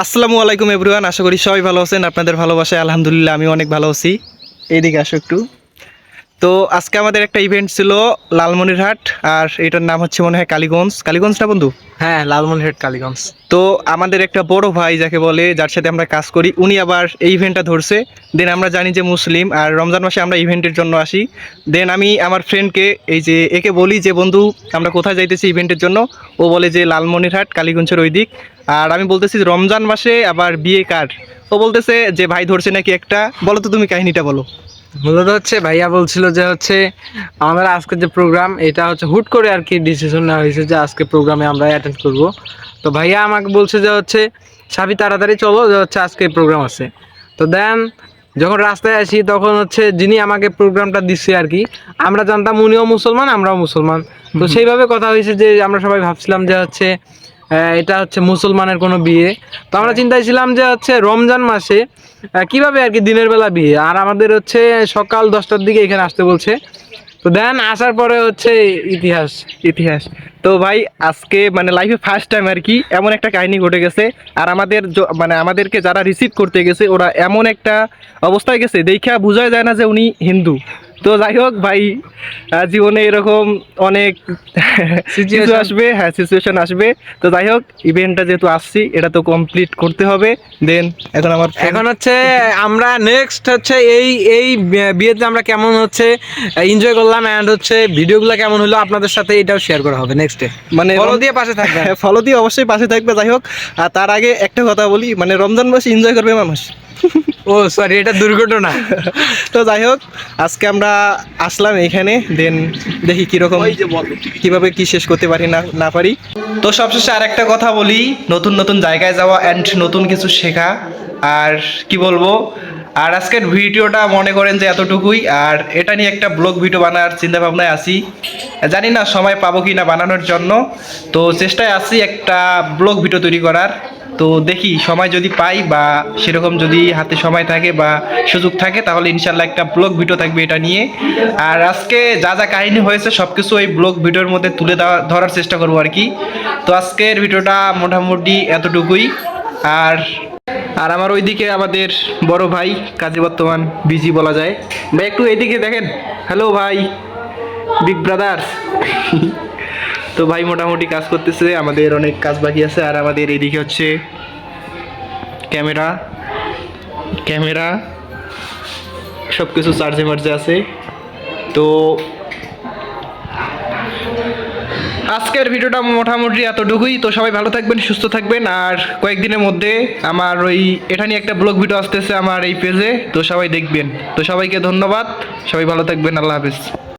আসসালামু আলাইকুম এভরিওয়ান, আশা করি সবাই ভালো আছেন। আপনাদের ভালোবাসায় আলহামদুলিল্লাহ আমি অনেক ভালো আছি। এইদিকে আসো একটু। তো আজকে আমাদের একটা ইভেন্ট ছিল লালমনিরহাট, আর এটার নাম হচ্ছে মনে হয় কালীগঞ্জ। কালীগঞ্জ না বন্ধু? হ্যাঁ, লালমনিরহাট কালীগঞ্জ। তো আমাদের একটা বড় ভাই যাকে বলে, যার সাথে আমরা কাজ করি, উনি আবার এই ইভেন্টটা ধরছে। দেন আমরা জানি যে মুসলিম, আর রমজান মাসে আমরা ইভেন্টের জন্য আসি। দেন আমি আমার ফ্রেন্ডকে, এই যে একে বলি যে বন্ধু আমরা কোথায় যাইতেছি ইভেন্টের জন্য, ও বলে যে লালমনিরহাট কালীগঞ্জের ওই দিক। আর আমি বলতেছি রমজান মাসে আবার বিয়ে কার, ও বলতেছে যে ভাই ধরছে নাকি একটা। বলো তো তুমি কাহিনীটা বলো। মূলত হচ্ছে ভাইয়া বলছিল যে আমাদের আজকে যে প্রোগ্রাম, এটা হুট করে আর কি ডিসিশন নেওয়া হয়েছে যে আজকে প্রোগ্রামে আমরা অ্যাটেন্ড করব। তো ভাইয়া আমাকে বলছে যে সাবি তাড়াতাড়ি চলো, যে আজকে প্রোগ্রাম আছে। তো দেন যখন রাস্তায় আসি তখন যিনি আমাকে প্রোগ্রামটা দিচ্ছে আর কি, আমরা জানতাম উনিও মুসলমান আমরাও মুসলমান। তো সেইভাবে কথা হয়েছে যে আমরা সবাই ভাবছিলাম যে এটা মুসলমানের কোনো বিয়ে। তো আমরা চিন্তায় ছিলাম যে রমজান মাসে কিভাবে আর কি দিনের বেলা বিয়ে, আর আমাদের সকাল 10টার দিকে এখানে আসতে বলছে। তো দেন আসার পরে ইতিহাস ইতিহাস। তো ভাই আজকে মানে লাইফে ফার্স্ট টাইম আর কি এমন একটা কাহিনী ঘটে গেছে। আর আমাদের মানে আমাদেরকে যারা রিসিভ করতে গেছে ওরা এমন একটা অবস্থায় গেছে দেখা বোঝাই যায় না যে উনি হিন্দু। তো যাই হোক ভাই, জীবনে এরকম অনেক কিছু আসবে, হ্যাঁ সিচুয়েশন আসবে। তো যাই হোক, ইভেন্টটা যেহেতু আসছি এটা তো কমপ্লিট করতে হবে। দেন এখন এখন আমরা নেক্সট এই এই বিয়েতে আমরা কেমন এনজয় করলাম, অ্যান্ড ভিডিওগুলো কেমন হলো আপনাদের সাথে এটাও শেয়ার করা হবে নেক্সট ডে। মানে ফলো দিয়ে পাশে থাকবে। ফলো দিয়ে অবশ্যই পাশে থাকবে। যাই হোক, আর তার আগে একটা কথা বলি, মানে রমজান মাসে এনজয় করবে মানুষ। ও সরি, এটা দুর্ঘটনা। তো যাই হোক, আজকে আমরা আসলাম এখানে। দেন দেখি কীরকম কীভাবে কি শেষ করতে পারি না না পারি। তো সবশেষে আর একটা কথা বলি, নতুন নতুন জায়গায় যাওয়া অ্যান্ড নতুন কিছু শেখা, আর কি বলবো। আর আজকের ভিডিওটা মনে করেন যে এতটুকুই। আর এটা নিয়ে একটা ব্লগ ভিডিও বানার চিন্তা ভাবনায় আছি, জানি না সময় পাবো কি না বানানোর জন্য। তো চেষ্টায় আছি একটা ব্লগ ভিডিও তৈরি করার। তো দেখি সময় যদি পাই বা সেরকম যদি হাতে সময় থাকে বা সুযোগ থাকে, তাহলে ইনশাল্লাহ একটা ব্লগ ভিডিও থাকবে এটা নিয়ে। আর আজকে যা যা কাহিনী হয়েছে সব কিছু এই ব্লগ ভিডিওর মধ্যে তুলে ধরার চেষ্টা করবো আর কি। তো আজকের ভিডিওটা মোটামুটি এতটুকুই। আর আর আমার ওইদিকে আমাদের বড় ভাই কাজে বর্তমান বিজি বলা যায়। ভাই একটু এইদিকে দেখেন। হ্যালো ভাই, বিগ ব্রাদার। তো ভাই মোটামুটি কাজ করতেছে, আমাদের অনেক কাজ বাকি আছে। আর আমাদের এইদিকে হচ্ছে ক্যামেরা ক্যামেরা সব কিছু চার্জে মার্জে আছে। তো আজকের ভিডিওটা মোটামুটি এতটুকুই। তো সবাই ভালো থাকবেন, সুস্থ থাকবেন। আর কয়েকদিনের মধ্যে আমার এটা নিয়ে একটা ব্লগ ভিডিও আসতেছে আমার এই পেজে, তো সবাই দেখবেন। তো সবাইকে ধন্যবাদ, সবাই ভালো থাকবেন, আল্লাহ হাফেজ।